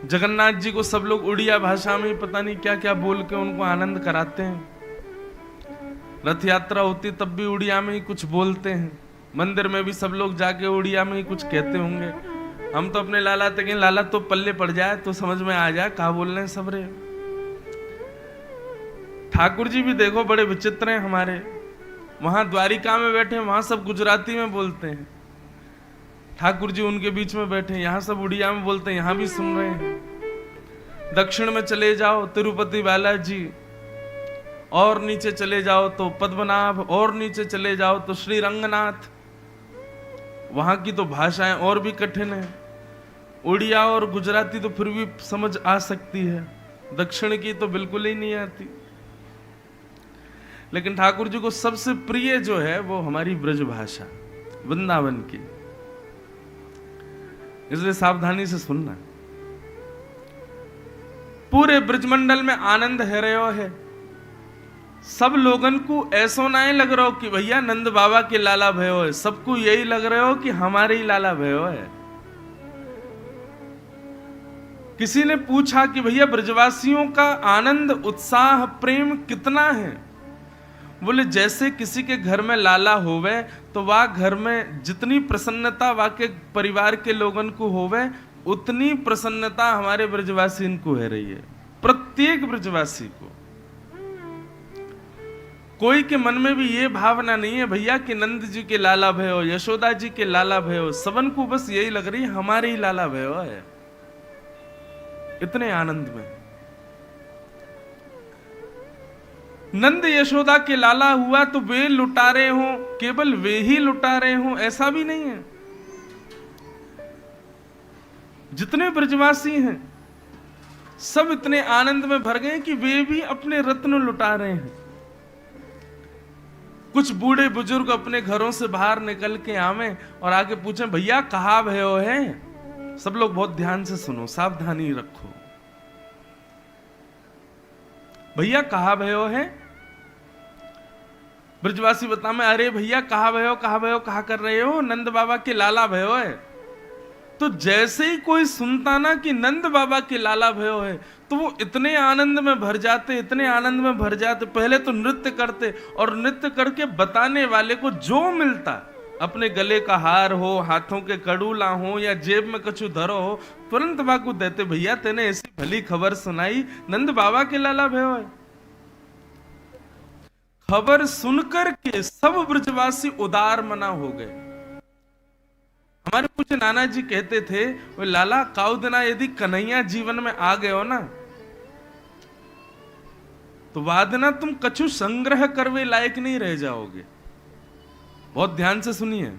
जगन्नाथ जी को सब लोग उड़िया भाषा में पता नहीं क्या क्या बोल के उनको आनंद कराते हैं। रथ यात्रा होती तब भी उड़िया में ही कुछ बोलते हैं। मंदिर में भी सब लोग जाके उड़िया में ही कुछ कहते होंगे। हम तो अपने लाला तक लाला तो पल्ले पड़ जाए तो समझ में आ जाए कहा बोल रहे हैं सब रे। ठाकुर जी भी देखो बड़े विचित्र हैं हमारे। वहां द्वारिका में बैठे वहां सब गुजराती में बोलते हैं। ठाकुर जी उनके बीच में बैठे यहाँ सब उड़िया में बोलते हैं, यहाँ भी सुन रहे हैं। दक्षिण में चले जाओ तिरुपति बालाजी, और नीचे चले जाओ तो पद्मनाभ, और नीचे चले जाओ तो श्री रंगनाथ। वहां की तो भाषाएं और भी कठिन है। उड़िया और गुजराती तो फिर भी समझ आ सकती है, दक्षिण की तो बिल्कुल ही नहीं आती। लेकिन ठाकुर जी को सबसे प्रिय जो है वो हमारी ब्रज भाषा वृंदावन की, इसलिए सावधानी से सुनना। पूरे ब्रजमंडल में आनंद है रहो है। सब लोगन को ऐसा ना लग रहा हो कि भैया नंद बाबा के लाला भयो है, सबको यही लग रहे हो कि हमारे ही लाला भयो है। किसी ने पूछा कि भैया ब्रजवासियों का आनंद उत्साह प्रेम कितना है? बोले जैसे किसी के घर में लाला होवे तो वह घर में जितनी प्रसन्नता वाके परिवार के लोगन को होवे उतनी प्रसन्नता हमारे ब्रजवासी को है रही है। प्रत्येक ब्रजवासी को, कोई के मन में भी ये भावना नहीं है भैया कि नंद जी के लाला भयो, यशोदा जी के लाला भयो। सबन को बस यही लग रही है हमारे ही लाला भयो है। इतने आनंद में नंद यशोदा के लाला हुआ तो वे लुटारे हो, केवल वे ही लुटारे हो ऐसा भी नहीं है। जितने ब्रजवासी हैं सब इतने आनंद में भर गए कि वे भी अपने रत्न लुटा रहे हैं। कुछ बूढ़े बुजुर्ग अपने घरों से बाहर निकल के आवे और आके पूछे भैया कहाँ भयो है? सब लोग बहुत ध्यान से सुनो, सावधानी रखो। भैया कहाँ भयो है? ब्रजवासी बता में, अरे भैया कहाँ भयो कहाँ कर रहे हो? नंद बाबा के लाला भयो है। तो जैसे ही कोई सुनता ना कि नंद बाबा के लाला भयो है तो वो इतने आनंद में भर जाते, इतने आनंद में भर जाते। पहले तो नृत्य करते और नृत्य करके बताने वाले को जो मिलता, अपने गले का हार हो, हाथों के कड़ूला हो या जेब में कछु धरो हो, तुरंत बाकू देते भैया तेने ऐसी भली खबर सुनाई नंद बाबा के लाला भयो है। खबर सुनकर के सब ब्रजवासी उदार मना हो गए। हमारे पूज्य नाना जी कहते थे वो लाला काउदना यदि कन्हैया जीवन में आ गए हो ना तो वादना तुम कछु संग्रह करवे लायक नहीं रह जाओगे। बहुत ध्यान से सुनिए,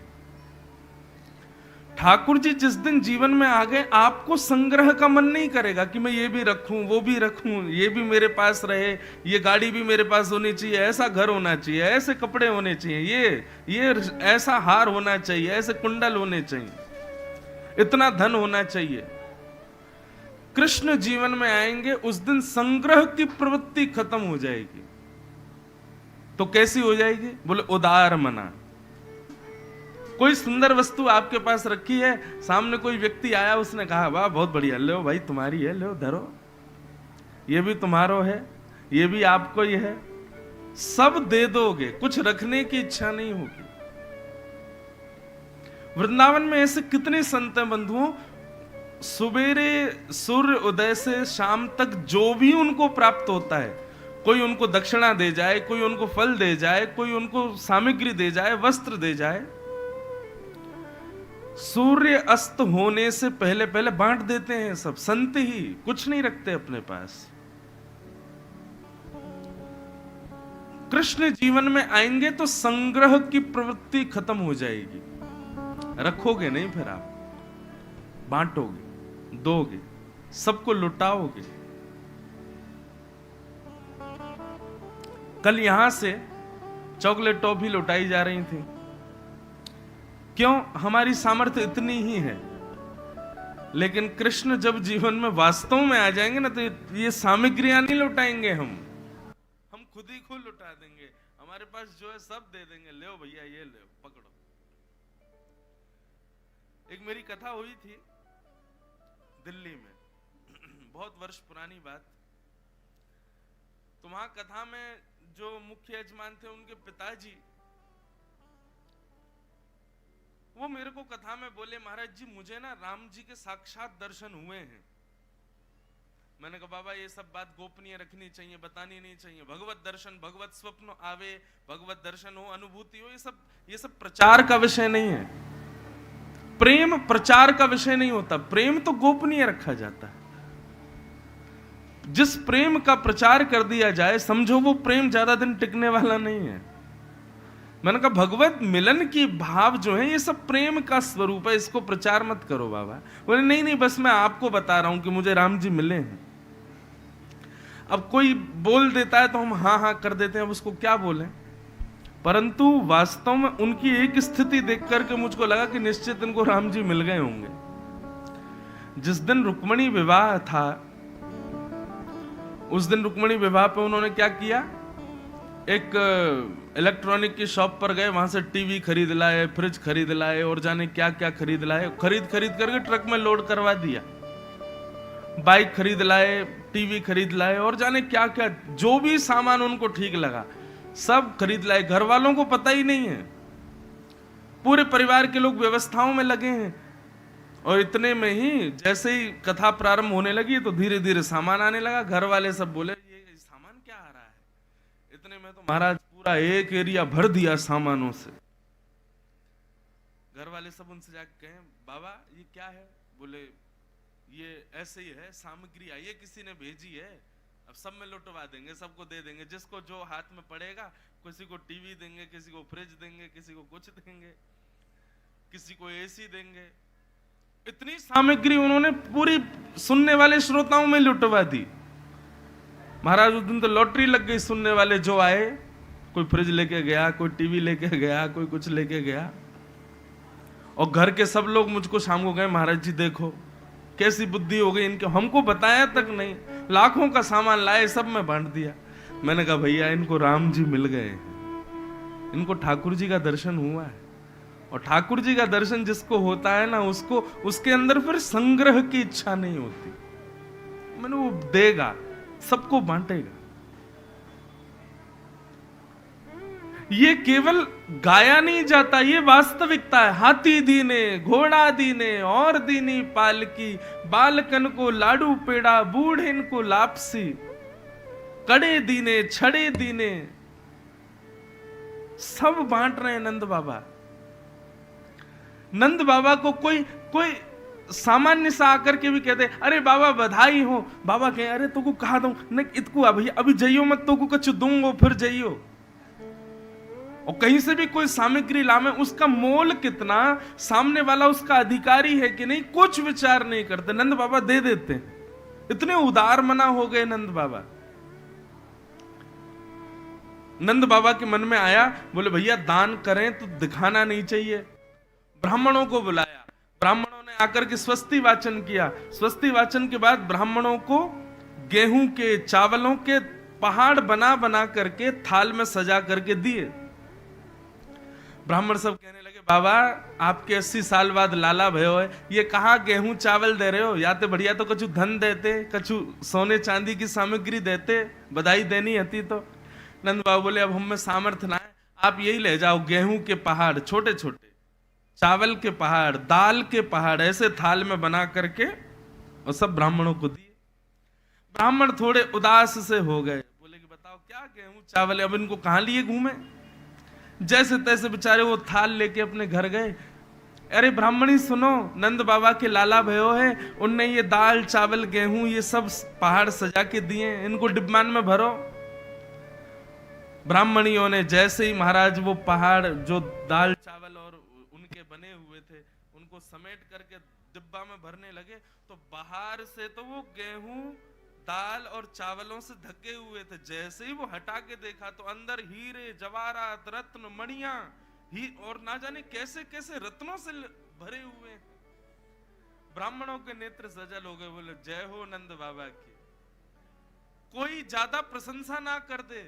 ठाकुर जी जिस दिन जीवन में आ गए आपको संग्रह का मन नहीं करेगा कि मैं ये भी रखूं वो भी रखूं, ये भी मेरे पास रहे, ये गाड़ी भी मेरे पास होनी चाहिए, ऐसा घर होना चाहिए, ऐसे कपड़े होने चाहिए, ये ऐसा हार होना चाहिए, ऐसे कुंडल होने चाहिए, इतना धन होना चाहिए। कृष्ण जीवन में आएंगे उस दिन संग्रह की प्रवृत्ति खत्म हो जाएगी। तो कैसी हो जाएगी? बोले उदार मना। कोई सुंदर वस्तु आपके पास रखी है, सामने कोई व्यक्ति आया, उसने कहा वाह बहुत बढ़िया, लो भाई तुम्हारी है, लो धरो, ये भी तुम्हारो है, ये भी आपको ही है, सब दे दोगे, कुछ रखने की इच्छा नहीं होगी। वृंदावन में ऐसे कितने संत हैं बंधुओं, सुबेरे सूर्य उदय से शाम तक जो भी उनको प्राप्त होता है, कोई उनको दक्षिणा दे जाए, कोई उनको फल दे जाए, कोई उनको सामग्री दे जाए, वस्त्र दे जाए, सूर्य अस्त होने से पहले पहले बांट देते हैं। सब संत ही, कुछ नहीं रखते अपने पास। कृष्ण जीवन में आएंगे तो संग्रह की प्रवृत्ति खत्म हो जाएगी। रखोगे नहीं, फिर आप बांटोगे, दोगे, सबको लुटाओगे। कल यहां से चॉकलेट टॉफी लुटाई जा रही थी। क्यों? हमारी सामर्थ्य इतनी ही है। लेकिन कृष्ण जब जीवन में वास्तव में आ जाएंगे ना तो ये सामग्रियां नहीं लुटाएंगे, हम खुद ही खुद लुटा देंगे। हमारे पास जो है सब दे देंगे, ले भैया ये ले, पकड़ो। एक मेरी कथा हुई थी दिल्ली में। बहुत वर्ष पुरानी बात। तो वहां कथा में जो मुख्य यजमान थे उनके पिताजी, वो मेरे को कथा में बोले, महाराज जी मुझे ना राम जी के साक्षात दर्शन हुए हैं। मैंने कहा बाबा ये सब बात गोपनीय रखनी चाहिए, बतानी नहीं चाहिए। भगवत दर्शन, भगवत स्वप्न आवे, भगवत दर्शन हो, अनुभूति हो, ये सब प्रचार का विषय नहीं है। प्रेम प्रचार का विषय नहीं होता, प्रेम तो गोपनीय रखा जाता है। जिस प्रेम का प्रचार कर दिया जाए, समझो वो प्रेम ज्यादा दिन टिकने वाला नहीं है। मैंने कहा भगवत मिलन की भाव जो है ये सब प्रेम का स्वरूप है, इसको प्रचार मत करो बाबा। बोले नहीं नहीं, बस मैं आपको बता रहा हूं कि मुझे राम जी मिले हैं। अब कोई बोल देता है तो हम हाँ हाँ कर देते हैं, अब उसको क्या बोलें। परंतु वास्तव में उनकी एक स्थिति देख करके मुझको लगा कि निश्चित इनको राम जी मिल गए होंगे। जिस दिन रुक्मणी विवाह था, उस दिन रुक्मणी विवाह पे उन्होंने क्या किया, एक इलेक्ट्रॉनिक की शॉप पर गए, वहां से टीवी खरीद लाए, फ्रिज खरीद लाए और जाने क्या क्या खरीद लाए। खरीद करके ट्रक में लोड करवा दिया। बाइक खरीद लाए, टीवी खरीद लाए और जाने क्या क्या, जो भी सामान उनको ठीक लगा सब खरीद लाए। घर वालों को पता ही नहीं है, पूरे परिवार के लोग व्यवस्थाओं में लगे हैं। और इतने में ही जैसे ही कथा प्रारंभ होने लगी तो धीरे धीरे सामान आने लगा। घर वाले सब बोले ये सामान क्या आ रहा है। इतने में तो महाराज पूरा एक एरिया भर दिया सामानों से। घर वाले सब उनसे जाके कहें बाबा ये क्या है। बोले ये ऐसे ही है, सामग्री आई है, किसी ने भेजी है, अब सब में लुटवा देंगे, सबको दे देंगे, जिसको जो हाथ में पड़ेगा। किसी को टीवी देंगे, किसी को फ्रिज देंगे, किसी को कुछ देंगे, किसी को एसी देंगे। इतनी सामग्री उन्होंने पूरी सुनने वाले श्रोताओं में लुटवा दी। महाराज उस दिन तो लॉटरी लग गई, सुनने वाले जो आए, कोई फ्रिज लेके गया, कोई टीवी लेके गया, कोई कुछ लेके गया। और घर के सब लोग मुझको शाम को गए, महाराज जी देखो कैसी बुद्धि हो गई इनके, हमको बताया तक नहीं, लाखों का सामान लाए, सब में बांट दिया। मैंने कहा भैया इनको राम जी मिल गए, इनको ठाकुर जी का दर्शन हुआ है। और ठाकुर जी का दर्शन जिसको होता है ना, उसको उसके अंदर फिर संग्रह की इच्छा नहीं होती। मैंने वो देगा, सबको बांटेगा। ये केवल गाया नहीं जाता, ये वास्तविकता है। हाथी दीने, घोड़ा दीने, और दीनी पालकी, बालकन को लाडू पेड़ा, बूढ़िन को लापसी, कड़े दीने, छड़े दीने, सब बांट रहे हैं नंद बाबा। नंद बाबा को कोई सामान्य सा आकर के भी कहते अरे बाबा बधाई हो। बाबा कहे अरे तो को कहा दूं नहीं, इतको भैया अभी जाइयो मत, तो को कुछ दूंगो फिर जाइयो। और कहीं से भी कोई सामग्री लावे, उसका मोल कितना, सामने वाला उसका अधिकारी है कि नहीं, कुछ विचार नहीं करते। नंद बाबा दे देते, इतने उदार मना हो गए नंद बाबा। नंद बाबा के मन में आया, बोले भैया दान करें तो दिखाना नहीं चाहिए। ब्राह्मणों को बुलाया, ब्राह्मणों ने आकर के स्वस्ति वाचन किया। स्वस्ति वाचन के बाद ब्राह्मणों को गेहूं के, चावलों के पहाड़ बना बना करके थाल में सजा करके दिए। ब्राह्मण सब कहने लगे बाबा आपके 80 साल बाद लाला भयो है, ये कहाँ गेहूं चावल दे रहे हो, या तो बढ़िया तो कछु धन देते, कछु सोने चांदी की सामग्री देते, बधाई देनी होती तो। नंद बाबा बोले अब हम में सामर्थ्य ना है, आप यही ले जाओ, गेहूं के पहाड़ छोटे छोटे, चावल के पहाड़, दाल के पहाड़, ऐसे थाल में बना करके और सब ब्राह्मणों को दिए। ब्राह्मण थोड़े उदास से हो गए, बोले कि बताओ क्या गेहूं चावल, अब इनको कहां लिए घूमे। जैसे तैसे बेचारे वो थाल लेके अपने घर गए। अरे ब्राह्मणी सुनो, नंद बाबा के लाला भयो है, उनने ये दाल चावल गेहूं ये सब पहाड़ सजा के दिए, इनको डिब्बान में भरो। ब्राह्मणियों ने जैसे ही महाराज वो पहाड़ जो दाल चावल और उनके बने हुए थे उनको समेट करके डिब्बा में भरने लगे, तो बाहर से तो वो गेहूं दाल और चावलों से ढके हुए थे। जैसे ही वो हटा के देखा तो अंदर हीरे जवाहरात रत्न मणियां और ना जाने कैसे कैसे रत्नों से भरे हुए। ब्राह्मणों के नेत्र सजल हो गए, बोले जय हो नंद बाबा की। कोई ज्यादा प्रशंसा ना कर दे,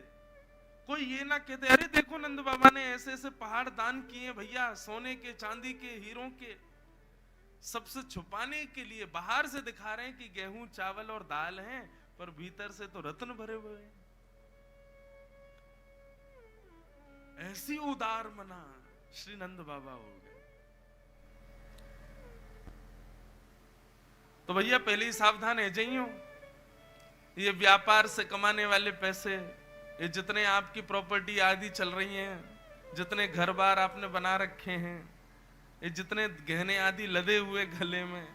कोई ये ना कहते अरे देखो नंद बाबा ने ऐसे ऐसे पहाड़ दान किए भैया, सोने के चांदी के हीरों के। सबसे छुपाने के लिए बाहर से दिखा रहे हैं कि गेहूं चावल और दाल हैं, पर भीतर से तो रत्न भरे हुए हैं। ऐसी उदार मना श्री नंद बाबा हो गए। तो भैया पहले ही सावधान है जाइयो, ये व्यापार से कमाने वाले पैसे, ये जितने आपकी प्रॉपर्टी आदि चल रही हैं, जितने घर बार आपने बना रखे हैं, ये जितने गहने आदि लदे हुए गले में,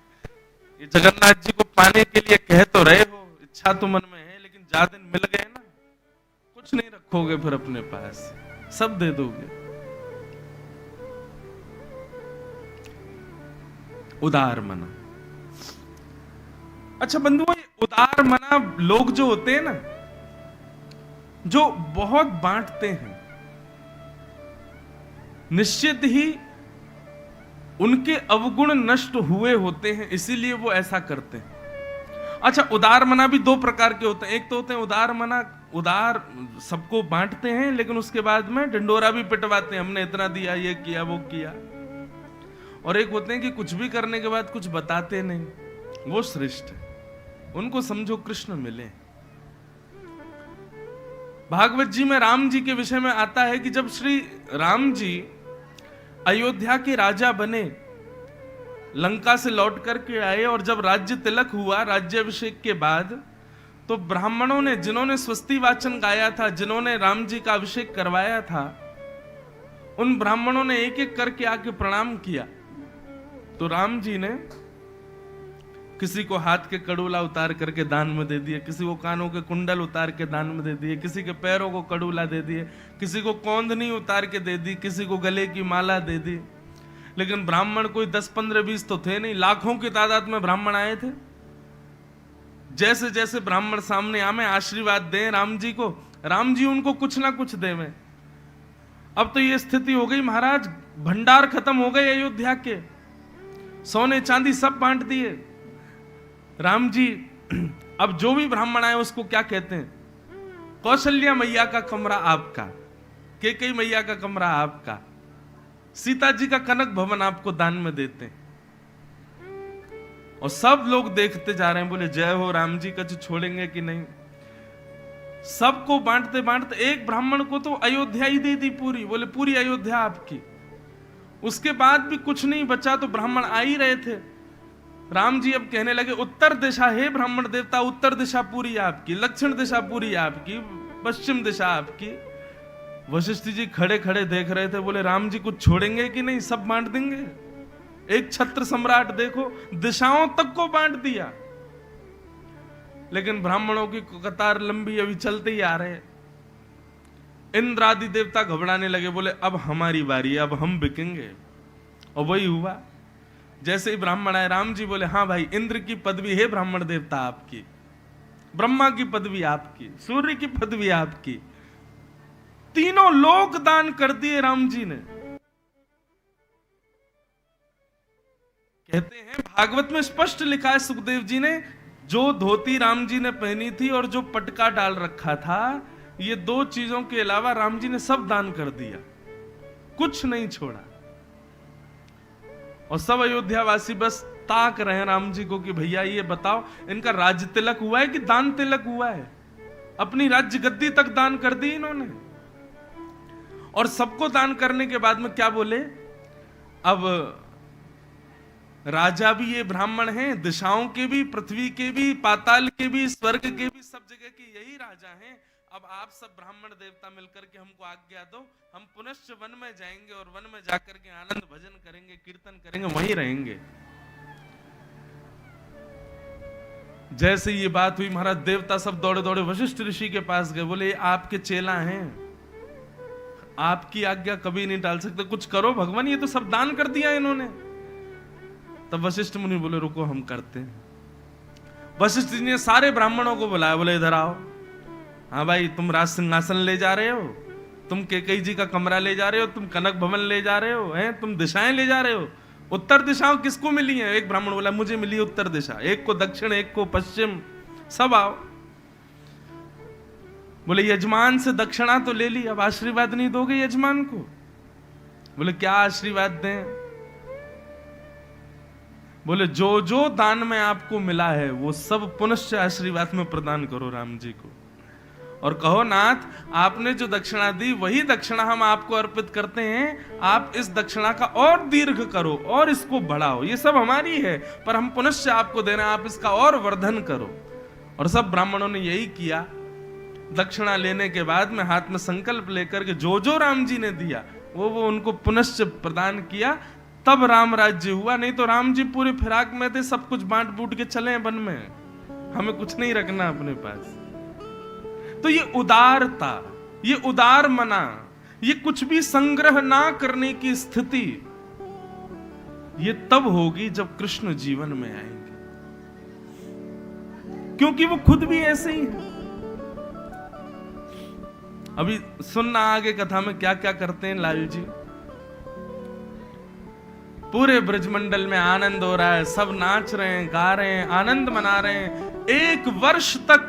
ये जगन्नाथ जी को पाने के लिए कह तो रहे हो, इच्छा तो मन में है, लेकिन ज्यादा दिन मिल गए ना, कुछ नहीं रखोगे फिर अपने पास, सब दे दोगे। उदार मना। अच्छा बंधुओं, ये उदार मना लोग जो होते हैं ना, जो बहुत बांटते हैं, निश्चित ही उनके अवगुण नष्ट हुए होते हैं, इसीलिए वो ऐसा करते हैं। अच्छा, उदार मना भी दो प्रकार के होते हैं। एक तो होते हैं उदार मना, उदार सबको बांटते हैं, लेकिन उसके बाद में डंडोरा भी पिटवाते हैं, हमने इतना दिया, ये किया, वो किया। और एक होते हैं कि कुछ भी करने के बाद कुछ बताते नहीं, वो श्रेष्ठ है, उनको समझो कृष्ण मिले। भागवत जी में राम जी के विषय में आता है कि जब श्री राम जी अयोध्या के राजा बने, लंका से लौट करके आए, और जब राज्य तिलक हुआ राज्याभिषेक के बाद, तो ब्राह्मणों ने, जिन्होंने स्वस्ति वाचन गाया था, जिन्होंने राम जी का अभिषेक करवाया था, उन ब्राह्मणों ने एक एक करके आके प्रणाम किया। तो राम जी ने किसी को हाथ के कड़ूला उतार करके दान में दे दिए, किसी को कानों के कुंडल उतार के दान में दे दिए, किसी के पैरों को कड़ूला दे दिए, किसी को कौंधनी उतार के दे दी, किसी को गले की माला दे दी। लेकिन ब्राह्मण कोई 10, 15, 20 तो थे नहीं, लाखों की तादाद में ब्राह्मण आए थे। जैसे जैसे ब्राह्मण सामने आमे आशीर्वाद दें राम जी को, राम जी उनको कुछ ना कुछ देवे। अब तो ये स्थिति हो गई महाराज, भंडार खत्म हो गए अयोध्या के, सोने चांदी सब बांट दिए। राम जी अब जो भी ब्राह्मण आए उसको क्या कहते हैं? कौशल्या मैया का कमरा आपका, कैकेयी मैया का कमरा आपका, सीता जी का कनक भवन आपको दान में देते हैं। और सब लोग देखते जा रहे हैं, बोले जय हो राम जी का, छोड़ेंगे कि नहीं। सबको बांटते बांटते एक ब्राह्मण को तो अयोध्या ही दे दी पूरी, बोले पूरी अयोध्या आपकी। उसके बाद भी कुछ नहीं बचा, तो ब्राह्मण आ ही रहे थे। राम जी अब कहने लगे, उत्तर दिशा है ब्राह्मण देवता, उत्तर दिशा पूरी आपकी, दक्षिण दिशा पूरी आपकी, पश्चिम दिशा आपकी। वशिष्ठ जी खड़े खड़े देख रहे थे, बोले राम जी कुछ छोड़ेंगे कि नहीं, सब बांट देंगे। एक छत्र सम्राट देखो, दिशाओं तक को बांट दिया। लेकिन ब्राह्मणों की कतार लंबी अभी चलते ही आ रहे। इंद्र आदि देवता घबराने लगे, बोले अब हमारी बारी, अब हम बिकेंगे। और वही हुआ। जैसे ही ब्राह्मण आए, राम जी बोले हाँ भाई, इंद्र की पदवी है ब्राह्मण देवता आपकी, ब्रह्मा की पदवी आपकी, सूर्य की पदवी आपकी, तीनों लोक दान कर दिए राम जी ने। कहते हैं भागवत में स्पष्ट लिखा है, सुखदेव जी ने जो धोती राम जी ने पहनी थी और जो पटका डाल रखा था, ये दो चीजों के अलावा राम जी ने सब दान कर दिया, कुछ नहीं छोड़ा। और सब अयोध्यावासी बस ताक रहे हैं राम जी को कि भैया ये बताओ, इनका राज्य तिलक हुआ है कि दान तिलक हुआ है? अपनी राज्य गद्दी तक दान कर दी इन्होंने। और सबको दान करने के बाद में क्या बोले, अब राजा भी ये ब्राह्मण हैं, दिशाओं के भी, पृथ्वी के भी, पाताल के भी, स्वर्ग के भी, सब जगह के यही राजा हैं। अब आप सब ब्राह्मण देवता मिलकर के हमको आज्ञा दो, हम पुनश्च वन में जाएंगे और वन में जाकर के आनंद भजन करेंगे, कीर्तन करेंगे, वहीं रहेंगे। जैसे ये बात हुई, महाराज देवता सब दौड़े दौड़े वशिष्ठ ऋषि के पास गए, बोले आपके चेला हैं, आपकी आज्ञा कभी नहीं टाल सकते, कुछ करो भगवान, ये तो सब दान कर दिया इन्होंने। तब वशिष्ठ मुनि बोले रुको हम करते हैं। वशिष्ठ जी ने सारे ब्राह्मणों को बुलाया, बोले इधर आओ। हाँ भाई, तुम राज सिंहासन ले जा रहे हो, तुम कैकेयी जी का कमरा ले जा रहे हो, तुम कनक भवन ले जा रहे हो, हैं तुम दिशाएं ले जा रहे हो। उत्तर दिशाओं किसको मिली है? एक ब्राह्मण बोला मुझे मिली उत्तर दिशा, एक को दक्षिण, एक को पश्चिम, सब आओ। बोले यजमान से दक्षिणा तो ले ली, अब आशीर्वाद नहीं दोगे यजमान को? बोले क्या आशीर्वाद दें? बोले जो जो दान में आपको मिला है वो सब पुनश्च आशीर्वाद में प्रदान करो राम जी को, और कहो नाथ आपने जो दक्षिणा दी वही दक्षिणा हम आपको अर्पित करते हैं, आप इस दक्षिणा का और दीर्घ करो और इसको बढ़ाओ, ये सब हमारी है पर हम पुनश्च आपको दे रहे हैं, आप इसका और वर्धन करो। और सब ब्राह्मणों ने यही किया। दक्षिणा लेने के बाद में हाथ में संकल्प लेकर के जो जो राम जी ने दिया वो उनको पुनश्च प्रदान किया, तब राम राज्य हुआ। नहीं तो राम जी पूरे फिराक में थे, सब कुछ बांट बूट के चले वन में, हमें कुछ नहीं रखना अपने पास। तो ये उदारता, ये उदार मना, ये कुछ भी संग्रह ना करने की स्थिति, ये तब होगी जब कृष्ण जीवन में आएंगे, क्योंकि वो खुद भी ऐसे ही है। अभी सुनना आगे कथा में क्या क्या करते हैं लाल जी। पूरे ब्रजमंडल में आनंद हो रहा है, सब नाच रहे हैं, गा रहे हैं, आनंद मना रहे हैं। 1 वर्ष तक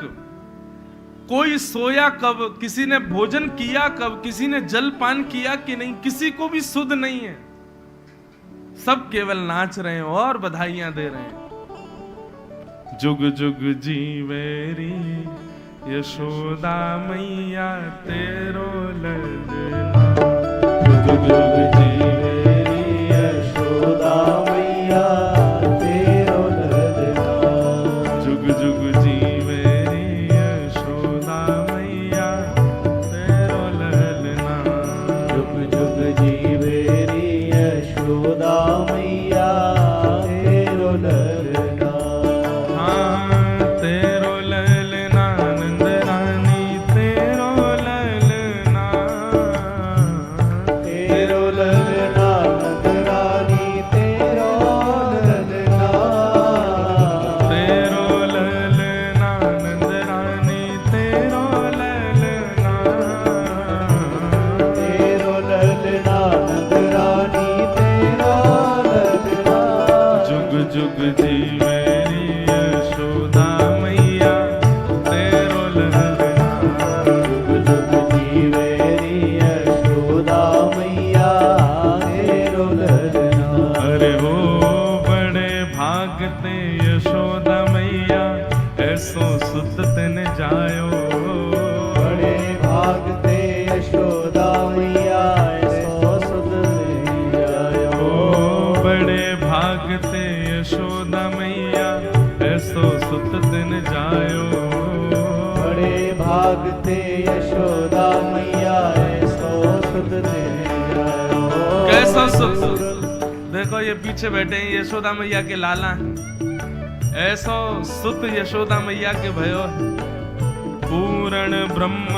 कोई सोया कब, किसी ने भोजन किया कब, किसी ने जलपान किया कि नहीं, किसी को भी सुध नहीं है। सब केवल नाच रहे हैं और बधाइयां दे रहे हैं। जुग जुग जीवेरी यशोदा मैया तेरो ललना, जुग जुग जीवेरी यशोदा मैया तेरो ललना, जुग जुग जीवेरी यशोदा मैया तेरो ललना, जुग जुग जीवेरी यशोदा मैया तेरो ललना। जुग जीवेरी यशोदा मैया तेरो ललना, जुग जुग जीवेरी यशोदा मैया तेरो ललना। अरे वो बड़े भागते यशोदा मैया ऐसो सुत तन जायो, बड़े भागते यशोदा मैया ऐसो सुत तन जायो, बड़े भागते यशोदा मैया ऐसो सुत दिन जायो, बड़े भागते यशोदा मैया ऐसो सुत दिन जायो। कैसा सुत? देखो ये पीछे बैठे हैं यशोदा मैया के लाला हैं, ऐसो सुत यशोदा मैया के भयो। पूर्ण ब्रह्म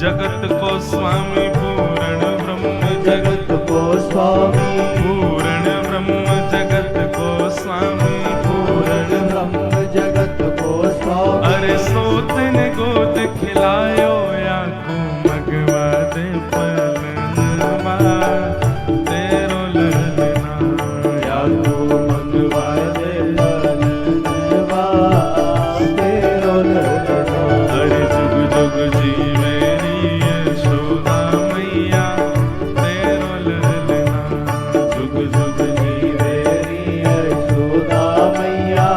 जगत को स्वामी, पूर्ण ब्रह्म जगत को स्वामी, पूर्ण ब्रह्म जगत को स्वामी, पूर्ण ब्रह्म जगत को स्वामी। अरे सोतन गोद खिलायो या को मगवा दे पलनवा तेरो ललना, या को मगवा दे पलनवा तेरो ललना। अरे जुग जुग जीवेरी यशोदा मैया तेरो ललना, जुग जुग जीवेरी यशोदा मैया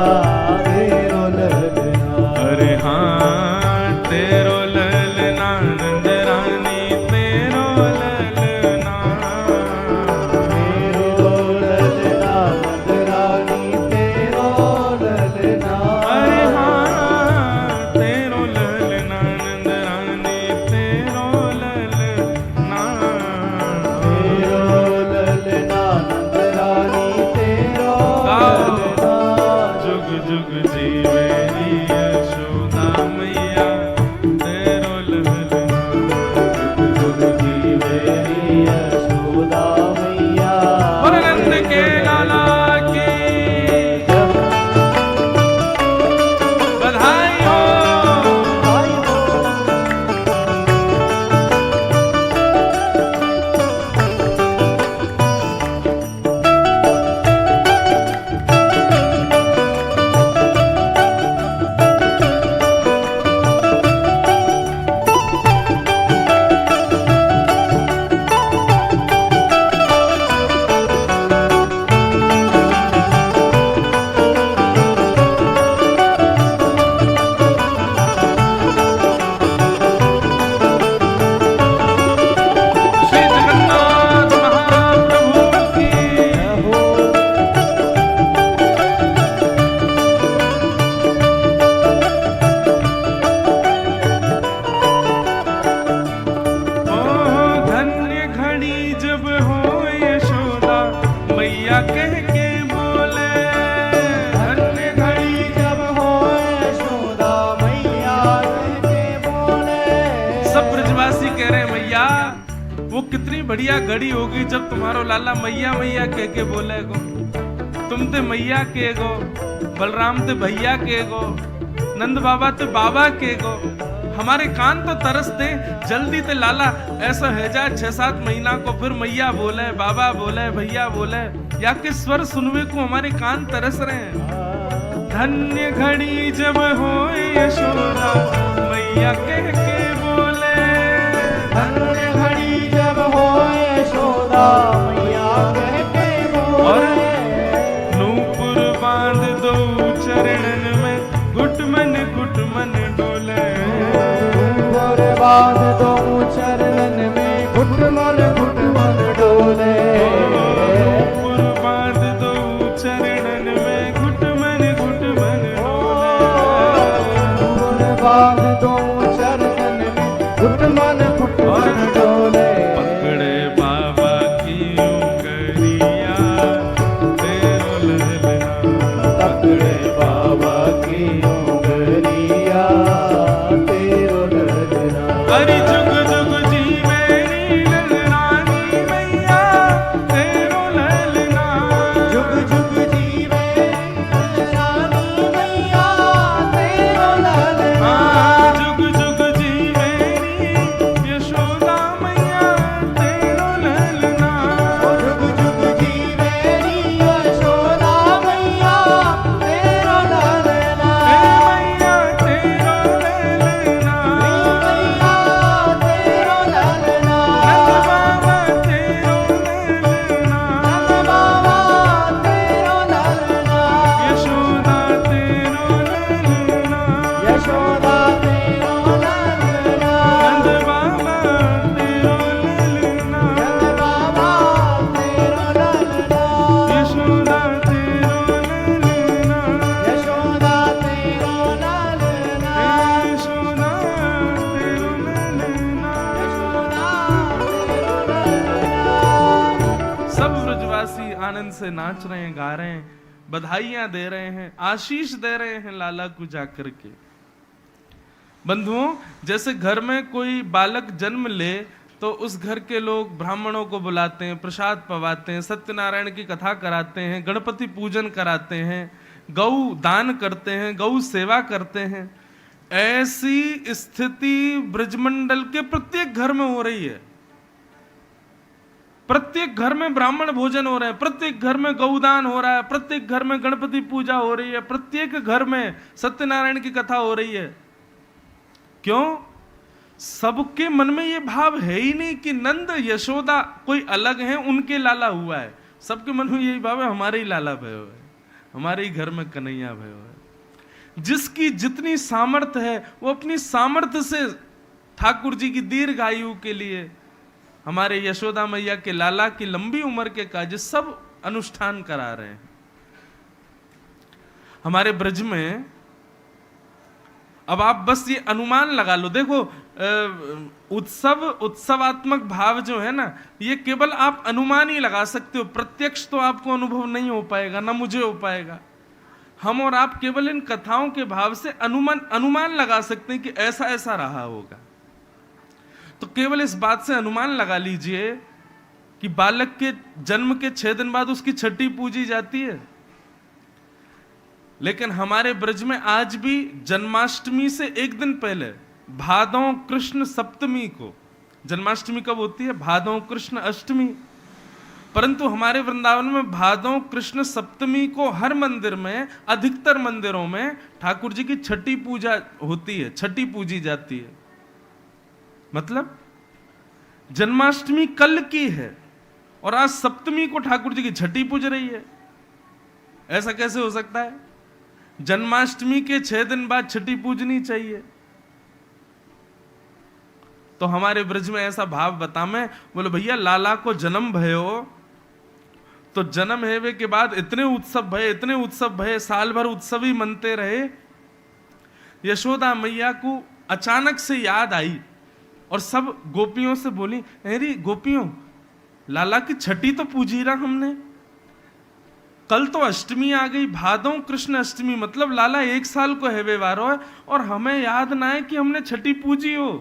तेरो ललना। अरे हाँ तेरो ललना नंद रानी तेरो ललना, तेरो ललना नंद रानी तेरो ललना। अरे हाँ तेरो ललना नंद रानी तेरो ललना, तेरो ललना नंद रानी तेरो ललना। जुग जुग जीवेरी यशोदा मैया तेरो ललना, जुग जुग जीवेरी यशोदा मैया। और नंद के लाला की बधाई हो। बढ़िया घड़ी होगी जब तुम्हारो लाला मैया मैया कह के बोले गो। तुम ते मैया के गो, बलराम ते भैया के गो, नंद बाबा ते बाबा के गो। हमारे कान तो तरस दे जल्दी ते लाला ऐसा है जा 6-7 महीना को फिर मैया बोले, बाबा बोले, भैया बोले, या के स्वर सुनवे को हमारे कान तरस रहे हैं। धन्य घड़ी जब हो यशोदा मैया कह के बोले, धन्य घड़ी जब हो यशोदा मैया कह के बोले। नूपुर बांध दो चरणन में घुटमन घुटमन डोले, नूपुर बांध दो चरणन में घुटमन घुटमन डोले। नूपुर बांध दो चरणन में घुटमन घुटमन डोले, नूपुर बांध दो चरणन में घुटमन घुटमन डोले। पकड़े बाबा की उंगलियां तेरो ललना, पकड़े बाबा की उंगलियां तेरो ललना। हरि जुग जुग जी मेरी ललनानी मैया तेरो ललना। जुग जुग जी मेरी ललनानी मैया तेरो ललना। जुग जुग जी मेरी यशोदा मैया तेरो ललना। जुग जुग जी मेरी यशोदा मैया तेरो ललना। मैया तेरो ललना, मैया तेरो ललना। नंद बाबा तेरो ललना, नंद बाबा तेरो ललना। यशोदा तेरो ललना, यशोदा तेरो ललना। नंद बाबा तेरो ललना, नंद बाबा तेरो ललना। यशोदा तेरो ललना, यशोदा तेरो ललना। यशोदा तेरो ललना। यशोदा तेरो ललना। सब ब्रजवासी आनंद से नाच रहे हैं, गा रहे हैं, बधाइयां दे रहे हैं, आशीष दे रहे हैं लाला को जाकर के। बंधुओं, जैसे घर में कोई बालक जन्म ले तो उस घर के लोग ब्राह्मणों को बुलाते हैं, प्रसाद पवाते हैं, सत्यनारायण की कथा कराते हैं, गणपति पूजन कराते हैं, गौ दान करते हैं, गौ सेवा करते हैं। ऐसी स्थिति ब्रजमंडल के प्रत्येक घर में हो रही है। प्रत्येक घर में ब्राह्मण भोजन हो रहे हैं, प्रत्येक घर में गौदान हो रहा है, प्रत्येक घर में गणपति पूजा हो रही है, प्रत्येक घर में सत्यनारायण की कथा हो रही है। क्यों? सबके मन में ये भाव है ही नहीं कि नंद यशोदा कोई अलग हैं, उनके लाला हुआ है। सबके मन में यही भाव है हमारे ही लाला भयो है, हमारे ही घर में कन्हैया भयो है। जिसकी जितनी सामर्थ्य है वो अपनी सामर्थ्य से ठाकुर जी की दीर्घ आयु के लिए, हमारे यशोदा मैया के लाला की लंबी उम्र के कार्य सब अनुष्ठान करा रहे हैं। हमारे ब्रज में अब आप बस ये अनुमान लगा लो, देखो उत्सवात्मक भाव जो है ना, ये केवल आप अनुमान ही लगा सकते हो, प्रत्यक्ष तो आपको अनुभव नहीं हो पाएगा, ना मुझे हो पाएगा। हम और आप केवल इन कथाओं के भाव से अनुमान लगा सकते हैं कि ऐसा ऐसा रहा होगा। तो केवल इस बात से अनुमान लगा लीजिए कि बालक के जन्म के 6 दिन बाद उसकी छठी पूजी जाती है। लेकिन हमारे ब्रज में आज भी जन्माष्टमी से 1 दिन पहले भादों कृष्ण सप्तमी को, जन्माष्टमी कब होती है? भादों कृष्ण अष्टमी। परंतु हमारे वृंदावन में भादों कृष्ण सप्तमी को हर मंदिर में, अधिकतर मंदिरों में ठाकुर जी की छठी पूजा होती है, छठी पूजी जाती है। मतलब जन्माष्टमी कल की है और आज सप्तमी को ठाकुर जी की छठी पूज रही है। ऐसा कैसे हो सकता है? जन्माष्टमी के 6 दिन बाद छठी पूजनी चाहिए। तो हमारे ब्रज में ऐसा भाव बता, मैं बोले भैया लाला को जन्म भयो, तो जन्म हेवे के बाद इतने उत्सव भये, साल भर उत्सव ही मनते रहे। यशोदा मैया को अचानक से याद आई और सब गोपियों से बोली, अरे गोपियों, लाला की छठी तो पूजी रहा हमने, कल तो अष्टमी आ गई, भादों कृष्ण अष्टमी, मतलब लाला 1 साल को हेवे वारो है और हमें याद ना है कि हमने छठी पूजी हो।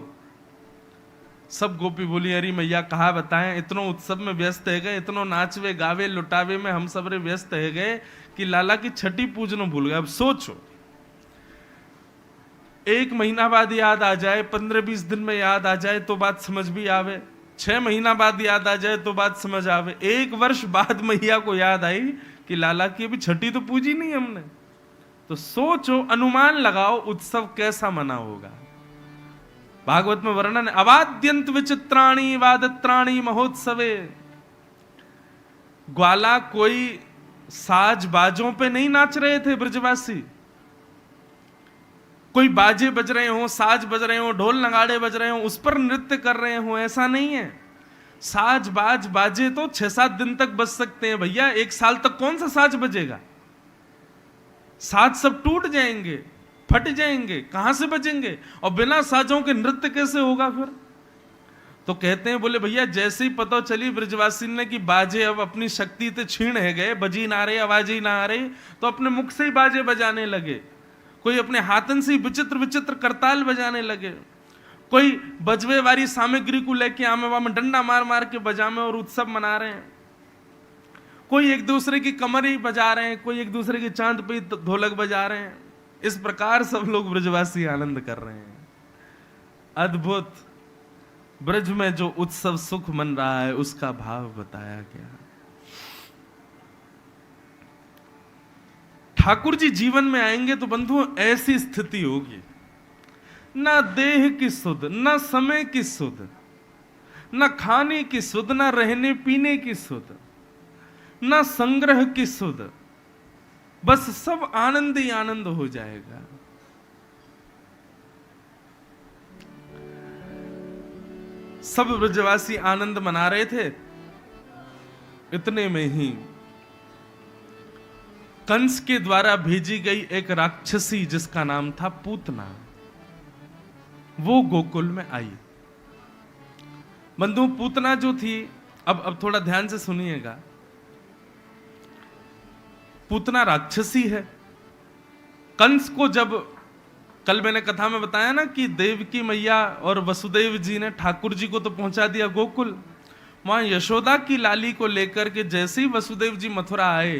सब गोपी बोली अरे मैया कहा बताएं, इतनो उत्सव में व्यस्त है गए, इतनो नाचवे गावे लुटावे में हम सबरे व्यस्त है गए कि लाला की छठी पूजनो भूल गए। अब सोचो, 1 महीना बाद याद आ जाए, 15-20 दिन में याद आ जाए तो बात समझ भी आवे, 6 महीना बाद याद आ जाए तो बात समझ आवे, 1 वर्ष बाद मैया को याद आई कि लाला की अभी छठी तो पूजी नहीं हमने। तो सोचो, अनुमान लगाओ उत्सव कैसा मना होगा। भागवत में वर्णन है, अवाद्यंत विचित्राणी वादत्राणी महोत्सवे। ग्वाला कोई साज बाजों पे नहीं नाच रहे थे ब्रजवासी, कोई बाजे बज रहे हो, साज बज रहे हो, ढोल नगाड़े बज रहे हो, उस पर नृत्य कर रहे हो, ऐसा नहीं है। साज बाज बाजे तो 6-7 दिन तक बज सकते हैं भैया, 1 साल तक कौन सा साज बजेगा? साज सब टूट जाएंगे, फट जाएंगे, कहां से बजेंगे? और बिना साजों के नृत्य कैसे होगा फिर? तो कहते हैं, बोले भैया जैसे ही पता चली ब्रजवासी ने कि बाजे अब अपनी शक्ति से छीण है गए, बजी ना रहे, आवाज ही ना आ रही, तो अपने मुख से ही बाजे बजाने लगे। कोई अपने हाथन से विचित्र विचित्र करताल बजाने लगे, कोई बजवे वाली सामग्री को लेके आमे वामे डंडा मार मार के बजामे और उत्सव मना रहे हैं। कोई एक दूसरे की कमर ही बजा रहे हैं, कोई एक दूसरे की चांद पे ढोलक बजा रहे हैं। इस प्रकार सब लोग ब्रजवासी आनंद कर रहे हैं। अद्भुत। ब्रज में जो उत्सव सुख मन रहा है उसका भाव बताया गया। ठाकुर जी जीवन में आएंगे तो बंधुओं ऐसी स्थिति होगी, ना देह की सुध, ना समय की सुध, ना खाने की सुध, ना रहने पीने की सुध, ना संग्रह की सुध, बस सब आनंद ही आनंद हो जाएगा। सब ब्रजवासी आनंद मना रहे थे। इतने में ही कंस के द्वारा भेजी गई एक राक्षसी जिसका नाम था पूतना, वो गोकुल में आई। बंधु पूतना जो थी, अब थोड़ा ध्यान से सुनिएगा, पूतना राक्षसी है। कंस को जब कल मैंने कथा में बताया ना कि देवकी मैया और वसुदेव जी ने ठाकुर जी को तो पहुंचा दिया गोकुल, वहां यशोदा की लाली को लेकर के जैसे ही वसुदेव जी मथुरा आए,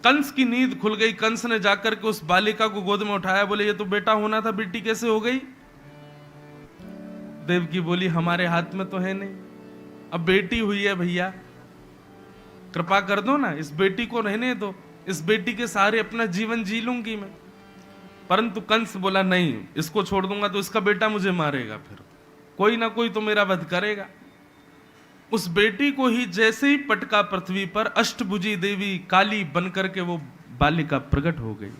कंस की नींद खुल गई। कंस ने जाकर के उस बालिका को गोद में उठाया, बोले ये तो बेटा होना था, बेटी कैसे हो गई? देवकी बोली हमारे हाथ में तो है नहीं, अब बेटी हुई है भैया, कृपा कर दो ना, इस बेटी को रहने दो, इस बेटी के सहारे अपना जीवन जी लूंगी मैं। परंतु कंस बोला नहीं, इसको छोड़ दूंगा तो इसका बेटा मुझे मारेगा, फिर कोई ना कोई तो मेरा वध करेगा। उस बेटी को ही जैसे ही पटका पृथ्वी पर, अष्टभुजी देवी काली बनकर के वो बालिका प्रकट हो गई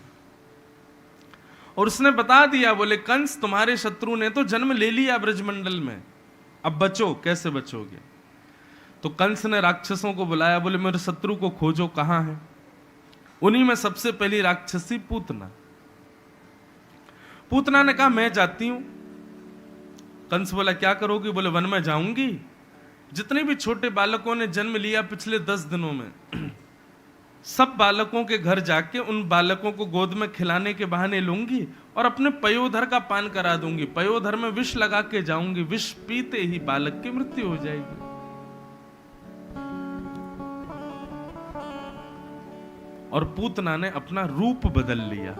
और उसने बता दिया, बोले कंस तुम्हारे शत्रु ने तो जन्म ले लिया ब्रजमंडल में, अब बचो, कैसे बचोगे? तो कंस ने राक्षसों को बुलाया, बोले मेरे शत्रु को खोजो, कहां है? उन्हीं में सबसे पहली राक्षसी पूतना। पूतना ने कहा मैं जाती हूं। कंस बोला क्या करोगी? बोले वन में जाऊंगी, जितने भी छोटे बालकों ने जन्म लिया पिछले 10 दिनों में, सब बालकों के घर जाके उन बालकों को गोद में खिलाने के बहाने लूंगी और अपने पयोधर का पान करा दूंगी, पयोधर में विष लगा के जाऊंगी, विष पीते ही बालक की मृत्यु हो जाएगी। और पूतना ने अपना रूप बदल लिया।